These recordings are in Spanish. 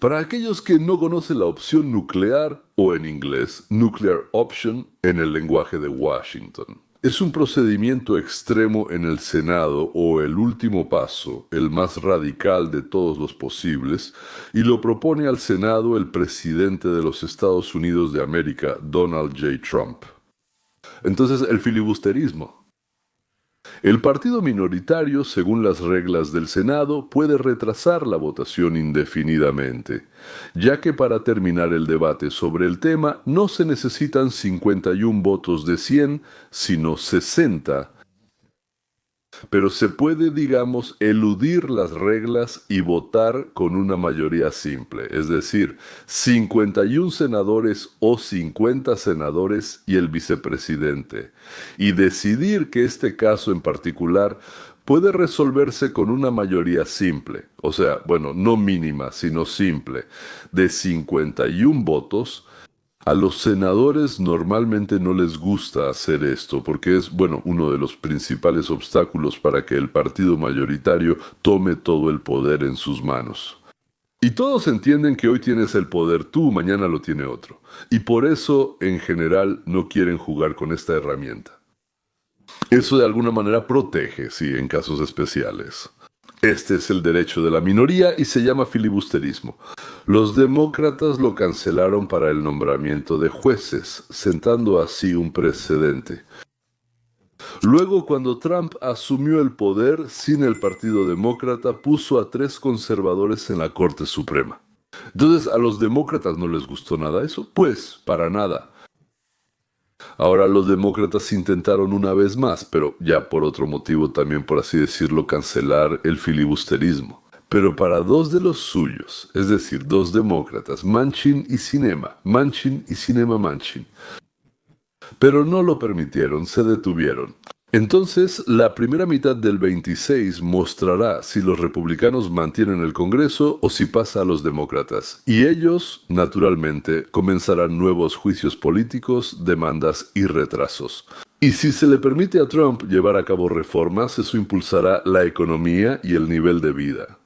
Para aquellos que no conocen la opción nuclear, o en inglés, Nuclear Option, en el lenguaje de Washington. Es un procedimiento extremo en el Senado o el último paso, el más radical de todos los posibles, y lo propone al Senado el presidente de los Estados Unidos de América, Donald J. Trump. Entonces, el filibusterismo. El partido minoritario, según las reglas del Senado, puede retrasar la votación indefinidamente, ya que para terminar el debate sobre el tema no se necesitan 51 votos de 100, sino 60. Pero se puede, digamos, eludir las reglas y votar con una mayoría simple, es decir, 51 senadores o 50 senadores y el vicepresidente, y decidir que este caso en particular puede resolverse con una mayoría simple, o sea, bueno, no mínima, sino simple, de 51 votos. A los senadores normalmente no les gusta hacer esto porque es, bueno, uno de los principales obstáculos para que el partido mayoritario tome todo el poder en sus manos. Y todos entienden que hoy tienes el poder tú, mañana lo tiene otro. Y por eso, en general, no quieren jugar con esta herramienta. Eso de alguna manera protege, sí, en casos especiales. Este es el derecho de la minoría y se llama filibusterismo. Los demócratas lo cancelaron para el nombramiento de jueces, sentando así un precedente. Luego, cuando Trump asumió el poder sin el Partido Demócrata, puso a 3 conservadores en la Corte Suprema. Entonces, ¿a los demócratas no les gustó nada eso? Pues, para nada. Ahora los demócratas intentaron una vez más, pero ya por otro motivo también, por así decirlo, cancelar el filibusterismo. Pero para 2 de los suyos, es decir, 2 demócratas, Manchin y Sinema, Manchin. Pero no lo permitieron, se detuvieron. Entonces, la primera mitad del 26 mostrará si los republicanos mantienen el Congreso o si pasa a los demócratas. Y ellos, naturalmente, comenzarán nuevos juicios políticos, demandas y retrasos. Y si se le permite a Trump llevar a cabo reformas, eso impulsará la economía y el nivel de vida.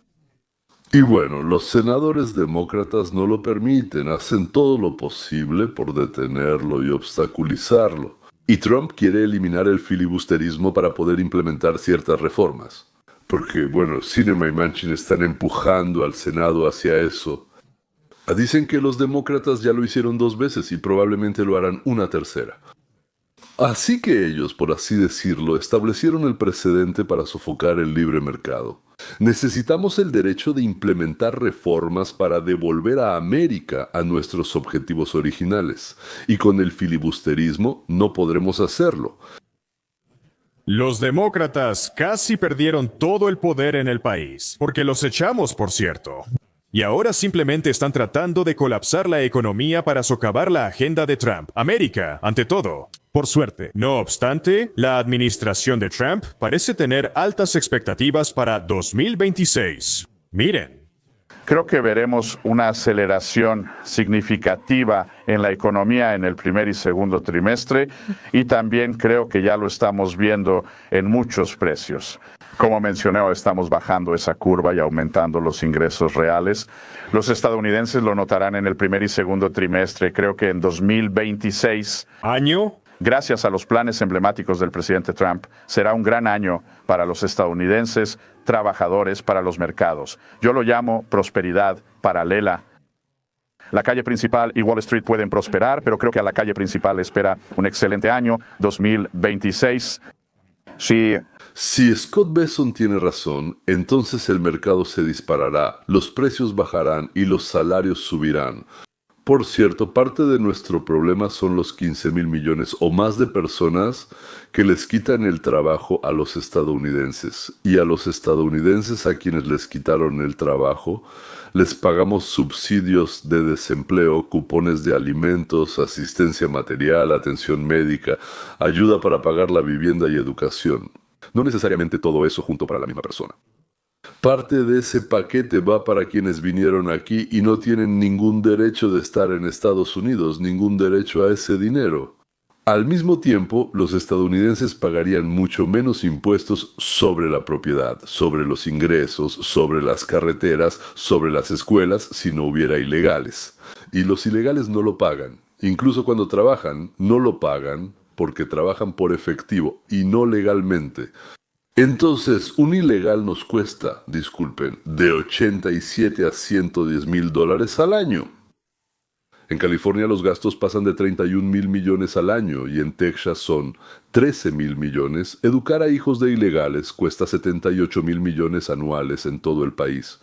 Y bueno, los senadores demócratas no lo permiten, hacen todo lo posible por detenerlo y obstaculizarlo. Y Trump quiere eliminar el filibusterismo para poder implementar ciertas reformas. Porque, bueno, Sinema y Manchin están empujando al Senado hacia eso. Dicen que los demócratas ya lo hicieron 2 veces y probablemente lo harán una tercera. Así que ellos, por así decirlo, establecieron el precedente para sofocar el libre mercado. Necesitamos el derecho de implementar reformas para devolver a América a nuestros objetivos originales, y con el filibusterismo no podremos hacerlo. Los demócratas casi perdieron todo el poder en el país, porque los echamos, por cierto. Y ahora simplemente están tratando de colapsar la economía para socavar la agenda de Trump. América, ante todo. Por suerte. No obstante, la administración de Trump parece tener altas expectativas para 2026. Miren. Creo que veremos una aceleración significativa en la economía en el primer y segundo trimestre y también creo que ya lo estamos viendo en muchos precios. Como mencioné, estamos bajando esa curva y aumentando los ingresos reales. Los estadounidenses lo notarán en el primer y segundo trimestre. Creo que en 2026... ¿Año? Gracias a los planes emblemáticos del presidente Trump, será un gran año para los estadounidenses, trabajadores, para los mercados. Yo lo llamo prosperidad paralela. La calle principal y Wall Street pueden prosperar, pero creo que a la calle principal espera un excelente año, 2026. Si Scott Bessent tiene razón, entonces el mercado se disparará, los precios bajarán y los salarios subirán. Por cierto, parte de nuestro problema son los 15,000 millones o más de personas que les quitan el trabajo a los estadounidenses. Y a los estadounidenses a quienes les quitaron el trabajo, les pagamos subsidios de desempleo, cupones de alimentos, asistencia material, atención médica, ayuda para pagar la vivienda y educación. No necesariamente todo eso junto para la misma persona. Parte de ese paquete va para quienes vinieron aquí y no tienen ningún derecho de estar en Estados Unidos, ningún derecho a ese dinero. Al mismo tiempo, los estadounidenses pagarían mucho menos impuestos sobre la propiedad, sobre los ingresos, sobre las carreteras, sobre las escuelas, si no hubiera ilegales. Y los ilegales no lo pagan. Incluso cuando trabajan, no lo pagan porque trabajan por efectivo y no legalmente. Entonces, un ilegal nos cuesta, disculpen, de 87 a 110 mil dólares al año. En California los gastos pasan de 31 mil millones al año y en Texas son 13 mil millones. Educar a hijos de ilegales cuesta 78 mil millones anuales en todo el país.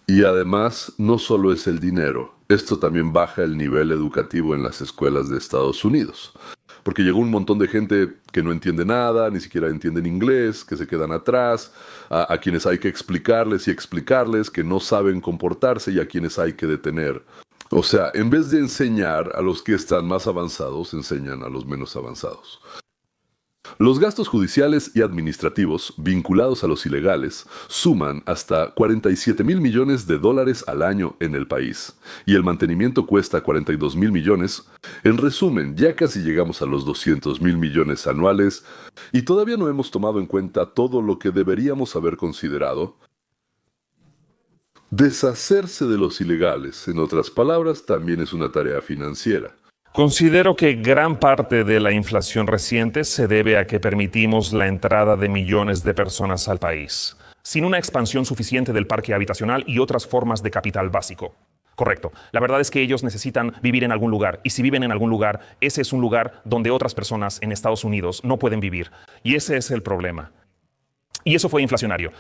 Y además, no solo es el dinero, esto también baja el nivel educativo en las escuelas de Estados Unidos. Porque llegó un montón de gente que no entiende nada, ni siquiera entienden inglés, que se quedan atrás, a quienes hay que explicarles y explicarles, que no saben comportarse y a quienes hay que detener. O sea, en vez de enseñar a los que están más avanzados, enseñan a los menos avanzados. Los gastos judiciales y administrativos vinculados a los ilegales suman hasta 47 mil millones de dólares al año en el país, y el mantenimiento cuesta 42 mil millones. En resumen, ya casi llegamos a los 200 mil millones anuales, y todavía no hemos tomado en cuenta todo lo que deberíamos haber considerado. Deshacerse de los ilegales, en otras palabras, también es una tarea financiera. Considero que gran parte de la inflación reciente se debe a que permitimos la entrada de millones de personas al país, sin una expansión suficiente del parque habitacional y otras formas de capital básico. Correcto. La verdad es que ellos necesitan vivir en algún lugar, y si viven en algún lugar, ese es un lugar donde otras personas en Estados Unidos no pueden vivir. Y ese es el problema. Y eso fue inflacionario.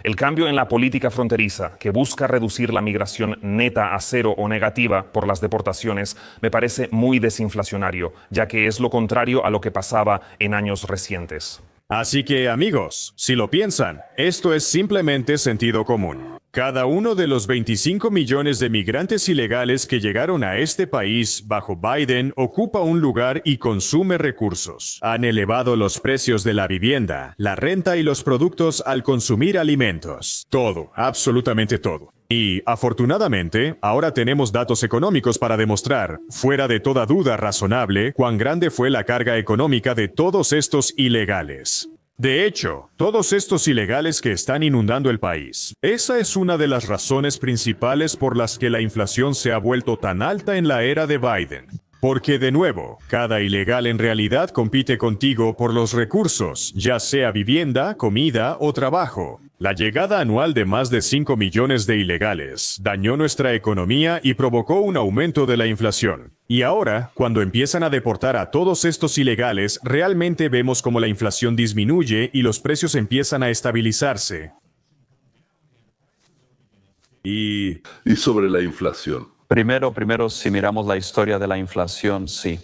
El cambio en la política fronteriza, que busca reducir la migración neta a cero o negativa por las deportaciones, me parece muy desinflacionario, ya que es lo contrario a lo que pasaba en años recientes. Así que, amigos, si lo piensan, esto es simplemente sentido común. Cada uno de los 25 millones de migrantes ilegales que llegaron a este país bajo Biden ocupa un lugar y consume recursos. Han elevado los precios de la vivienda, la renta y los productos al consumir alimentos. Todo, absolutamente todo. Y, afortunadamente, ahora tenemos datos económicos para demostrar, fuera de toda duda razonable, cuán grande fue la carga económica de todos estos ilegales. De hecho, todos estos ilegales que están inundando el país. Esa es una de las razones principales por las que la inflación se ha vuelto tan alta en la era de Biden. Porque, de nuevo, cada ilegal en realidad compite contigo por los recursos, ya sea vivienda, comida o trabajo. La llegada anual de más de 5 millones de ilegales dañó nuestra economía y provocó un aumento de la inflación. Y ahora, cuando empiezan a deportar a todos estos ilegales, realmente vemos cómo la inflación disminuye y los precios empiezan a estabilizarse. Y sobre la inflación. Primero, si miramos la historia de la inflación, sí.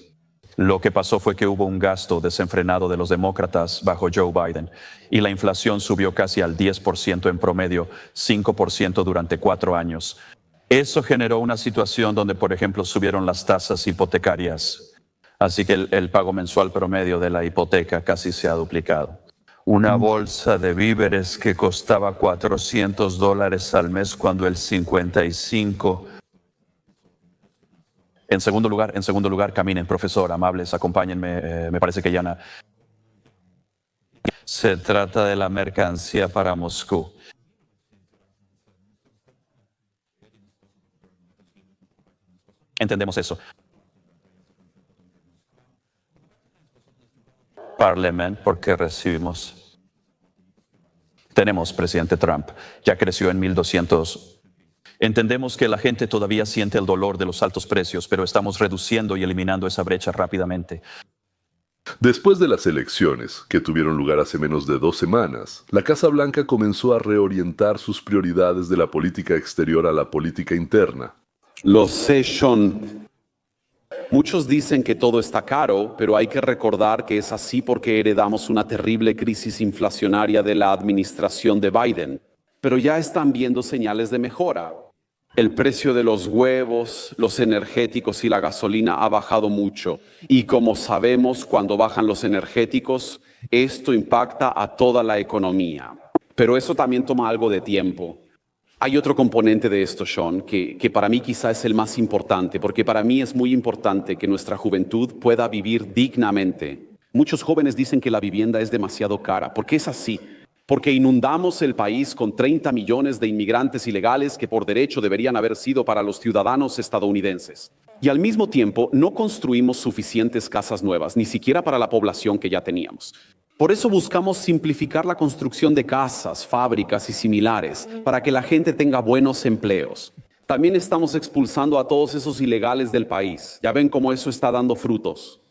Lo que pasó fue que hubo un gasto desenfrenado de los demócratas bajo Joe Biden y la inflación subió casi al 10% en promedio, 5% durante 4 años. Eso generó una situación donde, por ejemplo, subieron las tasas hipotecarias. Así que el pago mensual promedio de la hipoteca casi se ha duplicado. Una bolsa de víveres que costaba $400 al mes cuando el 55%. En segundo lugar, caminen, profesor, amables, acompáñenme, me parece que Yana. Se trata de la mercancía para Moscú. Entendemos eso. Parlement, porque recibimos. Tenemos presidente Trump, ya creció en 1,200. Entendemos que la gente todavía siente el dolor de los altos precios, pero estamos reduciendo y eliminando esa brecha rápidamente. Después de las elecciones, que tuvieron lugar hace menos de 2 semanas, la Casa Blanca comenzó a reorientar sus prioridades de la política exterior a la política interna. Los session. Muchos dicen que todo está caro, pero hay que recordar que es así porque heredamos una terrible crisis inflacionaria de la administración de Biden. Pero ya están viendo señales de mejora. El precio de los huevos, los energéticos y la gasolina ha bajado mucho. Y como sabemos, cuando bajan los energéticos, esto impacta a toda la economía. Pero eso también toma algo de tiempo. Hay otro componente de esto, Sean, que para mí quizá es el más importante, porque para mí es muy importante que nuestra juventud pueda vivir dignamente. Muchos jóvenes dicen que la vivienda es demasiado cara. ¿Por qué es así? Porque inundamos el país con 30 millones de inmigrantes ilegales que por derecho deberían haber sido para los ciudadanos estadounidenses. Y al mismo tiempo no construimos suficientes casas nuevas, ni siquiera para la población que ya teníamos. Por eso buscamos simplificar la construcción de casas, fábricas y similares, para que la gente tenga buenos empleos. También estamos expulsando a todos esos ilegales del país. Ya ven cómo eso está dando frutos.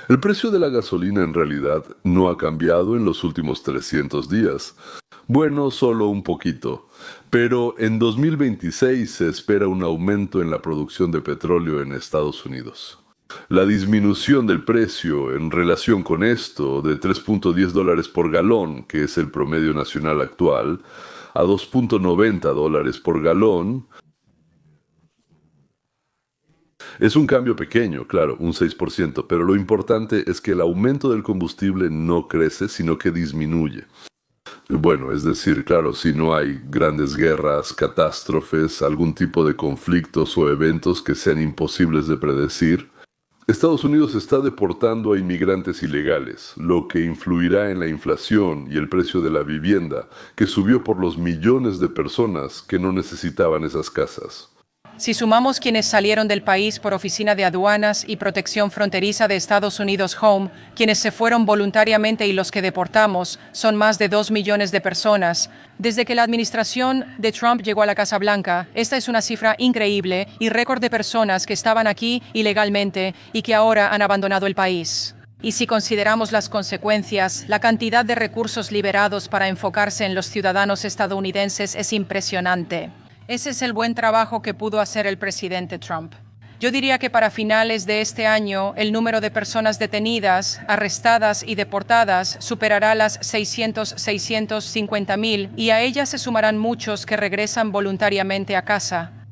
El precio de la gasolina en realidad no ha cambiado en los últimos 300 días. Bueno, solo un poquito. Pero en 2026 se espera un aumento en la producción de petróleo en Estados Unidos. La disminución del precio en relación con esto, de $3.10 por galón, que es el promedio nacional actual, a $2.90 por galón, es un cambio pequeño, claro, un 6%, pero lo importante es que el aumento del combustible no crece, sino que disminuye. Bueno, es decir, claro, si no hay grandes guerras, catástrofes, algún tipo de conflictos o eventos que sean imposibles de predecir, Estados Unidos está deportando a inmigrantes ilegales, lo que influirá en la inflación y el precio de la vivienda, que subió por los millones de personas que no necesitaban esas casas. Si sumamos quienes salieron del país por Oficina de Aduanas y Protección Fronteriza de Estados Unidos Home, quienes se fueron voluntariamente y los que deportamos, son más de 2 millones de personas. Desde que la administración de Trump llegó a la Casa Blanca, esta es una cifra increíble y récord de personas que estaban aquí ilegalmente y que ahora han abandonado el país. Y si consideramos las consecuencias, la cantidad de recursos liberados para enfocarse en los ciudadanos estadounidenses es impresionante. Ese es el buen trabajo que pudo hacer el presidente Trump. Yo diría que para finales de este año, el número de personas detenidas, arrestadas y deportadas superará las 650,000 y a ellas se sumarán muchos que regresan voluntariamente a casa.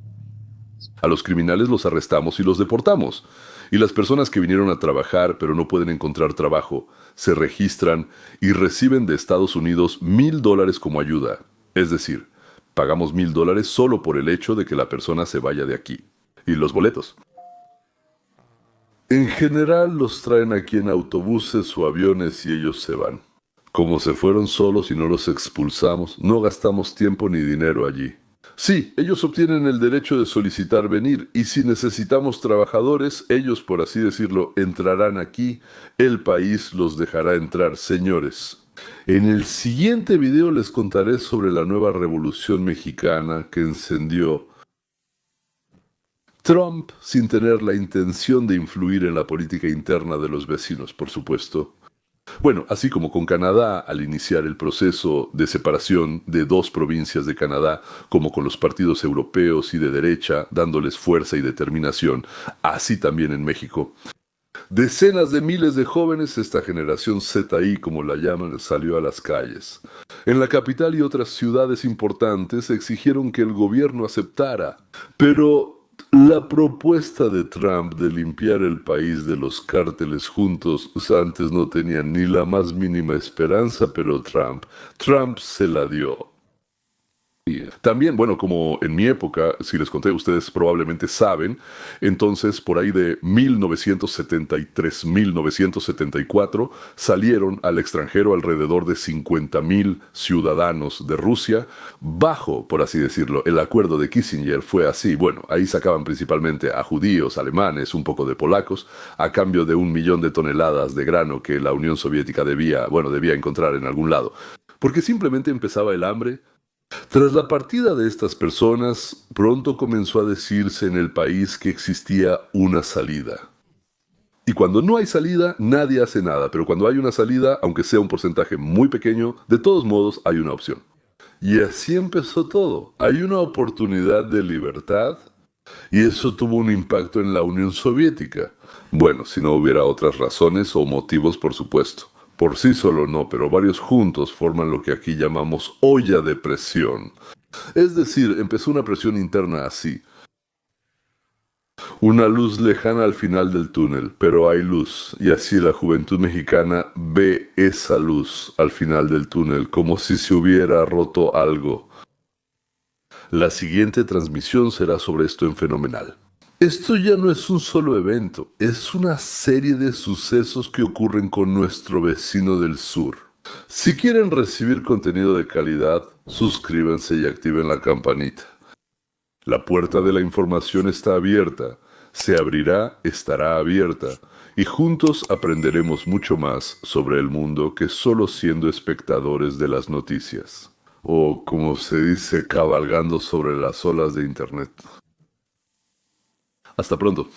A los criminales los arrestamos y los deportamos. Y las personas que vinieron a trabajar pero no pueden encontrar trabajo, se registran y reciben de Estados Unidos $1,000 como ayuda. Es decir, pagamos $1,000 solo por el hecho de que la persona se vaya de aquí. Y los boletos. En general los traen aquí en autobuses o aviones y ellos se van. Como se fueron solos y no los expulsamos, no gastamos tiempo ni dinero allí. Sí, ellos obtienen el derecho de solicitar venir y si necesitamos trabajadores, ellos, por así decirlo, entrarán aquí. El país los dejará entrar, señores. En el siguiente video les contaré sobre la nueva revolución mexicana que encendió Trump sin tener la intención de influir en la política interna de los vecinos, por supuesto. Bueno, así como con Canadá al iniciar el proceso de separación de 2 provincias de Canadá, como con los partidos europeos y de derecha, dándoles fuerza y determinación, así también en México. Decenas de miles de jóvenes, esta generación ZI como la llaman, salió a las calles. En la capital y otras ciudades importantes exigieron que el gobierno aceptara. Pero la propuesta de Trump de limpiar el país de los cárteles juntos antes no tenía ni la más mínima esperanza, pero Trump se la dio. También, bueno, como en mi época, si les conté, ustedes probablemente saben, entonces por ahí de 1973, 1974, salieron al extranjero alrededor de 50,000 ciudadanos de Rusia, bajo, por así decirlo, el acuerdo de Kissinger fue así. Bueno, ahí sacaban principalmente a judíos, alemanes, un poco de polacos, a cambio de 1 millón de toneladas de grano que la Unión Soviética debía encontrar en algún lado. Porque simplemente empezaba el hambre. Tras la partida de estas personas, pronto comenzó a decirse en el país que existía una salida. Y cuando no hay salida, nadie hace nada, pero cuando hay una salida, aunque sea un porcentaje muy pequeño, de todos modos hay una opción. Y así empezó todo. Hay una oportunidad de libertad, y eso tuvo un impacto en la Unión Soviética. Bueno, si no hubiera otras razones o motivos, por supuesto. Por sí solo no, pero varios juntos forman lo que aquí llamamos olla de presión. Es decir, empezó una presión interna así. Una luz lejana al final del túnel, pero hay luz, y así la juventud mexicana ve esa luz al final del túnel, como si se hubiera roto algo. La siguiente transmisión será sobre esto en Fenomenal. Esto ya no es un solo evento, es una serie de sucesos que ocurren con nuestro vecino del sur. Si quieren recibir contenido de calidad, suscríbanse y activen la campanita. La puerta de la información está abierta, se abrirá, estará abierta, y juntos aprenderemos mucho más sobre el mundo que solo siendo espectadores de las noticias. O, como se dice, cabalgando sobre las olas de Internet. Hasta pronto.